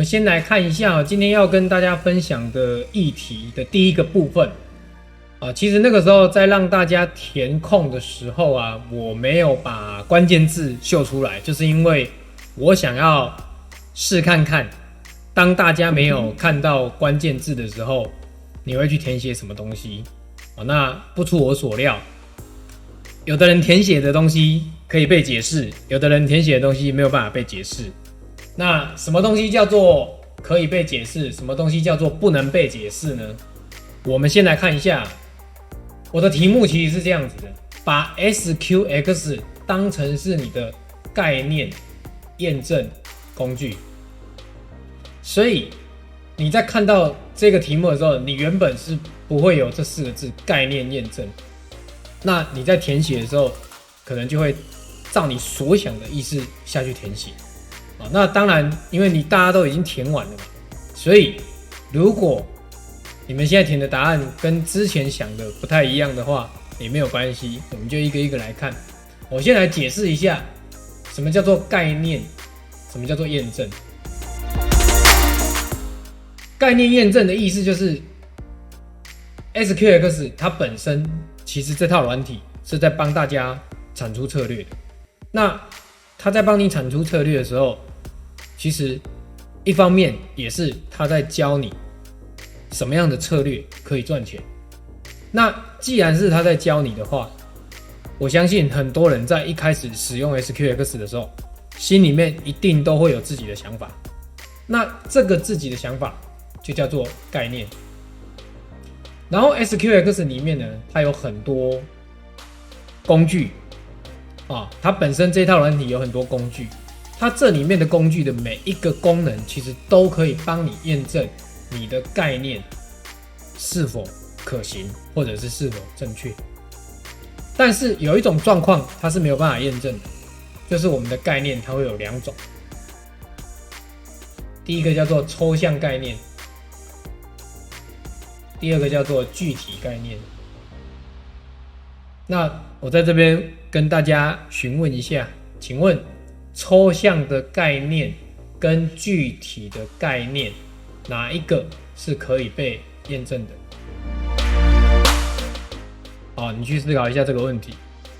们先来看一下今天要跟大家分享的议题的第一个部分其实那个时候在让大家填空的时候我没有把关键字秀出来，就是因为我想要试看看，当大家没有看到关键字的时候，你会去填写什么东西那不出我所料，有的人填写的东西可以被解释，有的人填写的东西没有办法被解释。那什么东西叫做可以被解释，什么东西叫做不能被解释呢？我们先来看一下，我的题目其实是这样子的，把 SQX 当成是你的概念验证工具。所以你在看到这个题目的时候，你原本是不会有这4个字概念验证，那你在填写的时候可能就会照你所想的意思下去填写那当然因为大家都已经填完了嘛，所以如果你们现在填的答案跟之前想的不太一样的话也没有关系，我们就一个一个来看。我先来解释一下什么叫做概念，什么叫做验证。概念验证的意思就是 SQX 它本身其实这套软体是在帮大家产出策略的，那它在帮你产出策略的时候，其实一方面也是它在教你什么样的策略可以赚钱。那既然是它在教你的话，我相信很多人在一开始使用 SQX 的时候，心里面一定都会有自己的想法，那这个自己的想法就叫做概念。然后 SQX 里面呢，它有很多工具它本身这套软体有很多工具，它这里面的工具的每一个功能其实都可以帮你验证你的概念是否可行，或者是否正确。但是有一种状况它是没有办法验证的，就是我们的概念它会有2种。第一个叫做抽象概念，第二个叫做具体概念。那我在这边跟大家询问一下，请问抽象的概念跟具体的概念哪一个是可以被验证的？你去思考一下这个问题，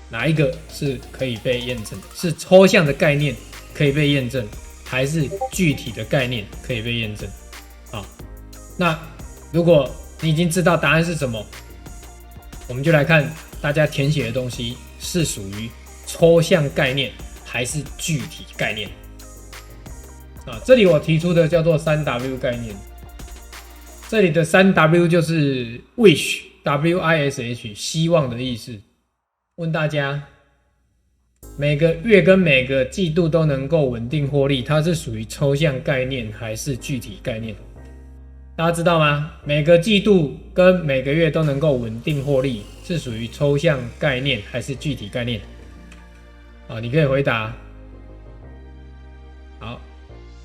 哪一个是可以被验证的？是抽象的概念可以被验证，还是具体的概念可以被验证？那如果你已经知道答案是什么，我们就来看大家填写的东西是属于抽象概念还是具体概念这里我提出的叫做 3W 概念。这里的 3W 就是 wish W-I-S-H 希望的意思。问大家，每个月跟每个季度都能够稳定获利，它是属于抽象概念还是具体概念？大家知道吗？每个季度跟每个月都能够稳定获利，是属于抽象概念还是具体概念？你可以回答。好，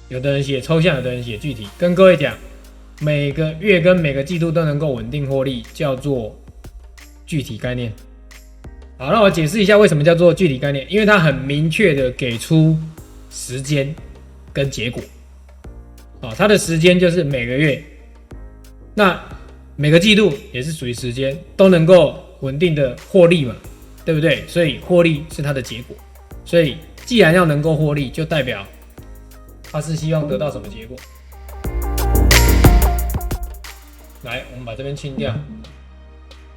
有的人写抽象，有的人写具体。跟各位讲，每个月跟每个季度都能够稳定获利，叫做具体概念。好，那我解释一下为什么叫做具体概念，因为它很明确的给出时间跟结果。它的时间就是每个月，那每个季度也是属于时间，都能够稳定的获利嘛，对不对？所以获利是它的结果。所以既然要能够获利，就代表它是希望得到什么结果？来，我们把这边清掉，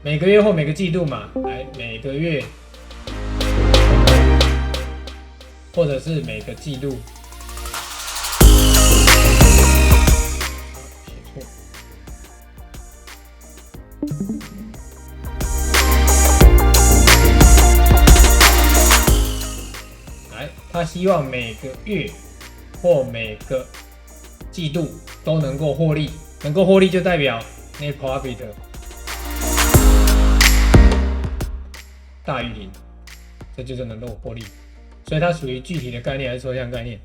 每个月或每个季度嘛，来每个月或者是每个季度。写错。来，他希望每个月或每个季度都能够获利，能够获利就代表 net profit 大于0，这就是能够获利。所以它属于具体的概念还是抽象概念？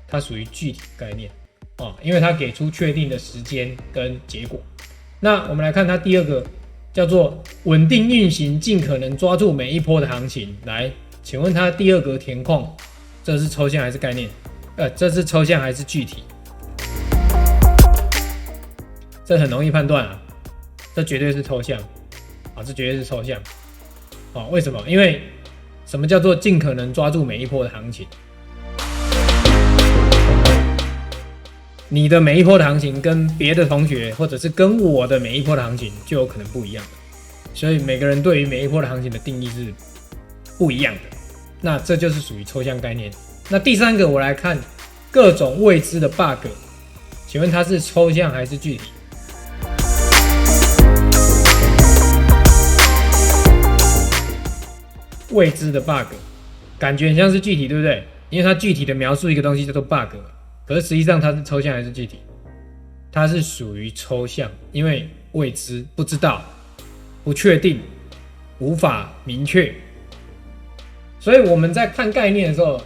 它属于具体概念因为它给出确定的时间跟结果。那我们来看它第二个，叫做稳定运行，尽可能抓住每一波的行情。来，请问它第二个填空，这是抽象还是概念？这是抽象还是具体？这很容易判断啊，这绝对是抽象啊，这绝对是抽象哦。为什么？因为什么叫做尽可能抓住每一波的行情？你的每一波的行情跟别的同学，或者是跟我的每一波的行情就有可能不一样，所以每个人对于每一波的行情的定义是不一样的。那这就是属于抽象概念。那第三个，我来看各种未知的 bug， 请问它是抽象还是具体？未知的 bug 感觉很像是具体，对不对？因为它具体的描述一个东西叫做 bug， 可是实际上它是抽象还是具体？它是属于抽象，因为未知、不知道、不确定、无法明确。所以我们在看概念的时候，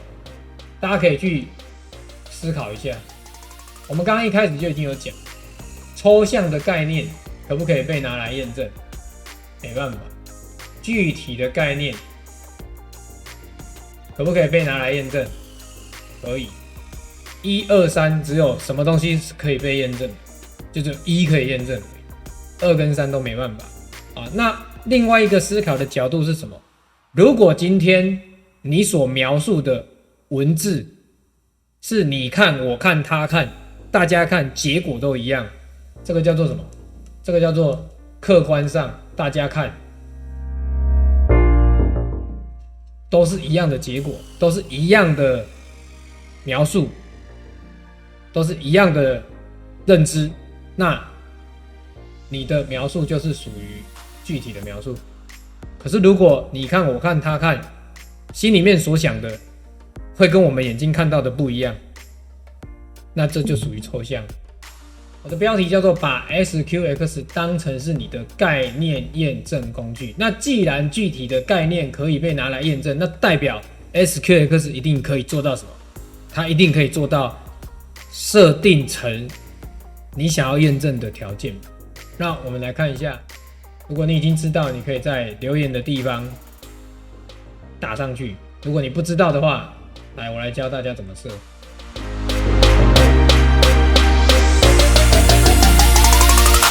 大家可以去思考一下。我们刚刚一开始就已经有讲，抽象的概念可不可以被拿来验证？没办法。具体的概念可不可以被拿来验证？可以。1、2、3只有什么东西是可以被验证的？就是1可以验证，2跟3都没办法啊。那另外一个思考的角度是什么？如果今天你所描述的文字是你看、我看、他看、大家看，结果都一样，这个叫做什么？这个叫做客观上大家看都是一样的结果，都是一样的描述，都是一样的认知，那你的描述就是属于具体的描述。可是如果你看、我看、他看，心里面所想的会跟我们眼睛看到的不一样，那这就属于抽象。我的标题叫做把 SQX 当成是你的概念验证工具。那既然具体的概念可以被拿来验证，那代表 SQX 一定可以做到什么？它一定可以做到设定成你想要验证的条件。那我们来看一下，如果你已经知道，你可以在留言的地方打上去。如果你不知道的话，来，我来教大家怎么设。